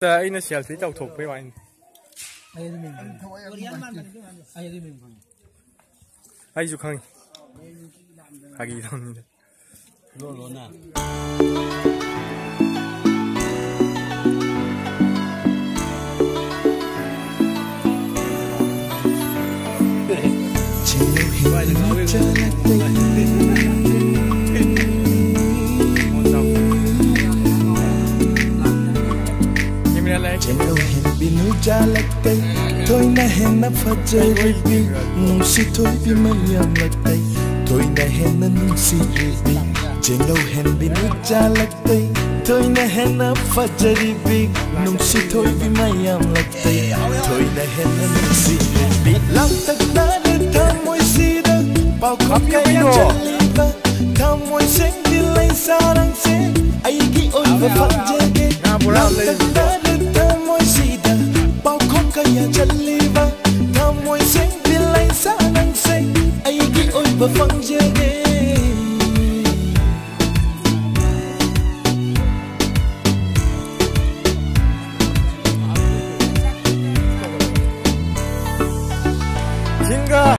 أين سيالتي جو توك في وين؟ أي زكاني؟ هاجي دون. لونا. Jalakay, toy na henna fajaribi, nungsi toy bi mayam laktay, toy na henna nungsi ribi, jenglo hen binu jalakay, toy na henna fajaribi, nungsi toy bi mayam laktay, toy na henna nungsi ribi. Lam tak na de thamoy sida, pau khop kaya jaliba, thamoy seng dilay sarang se, aigi oi ba fajage, lam tak na de thamoy sida. Kaya jaliba, thamoy seng dilay sa nang say, ay gi oy ba fang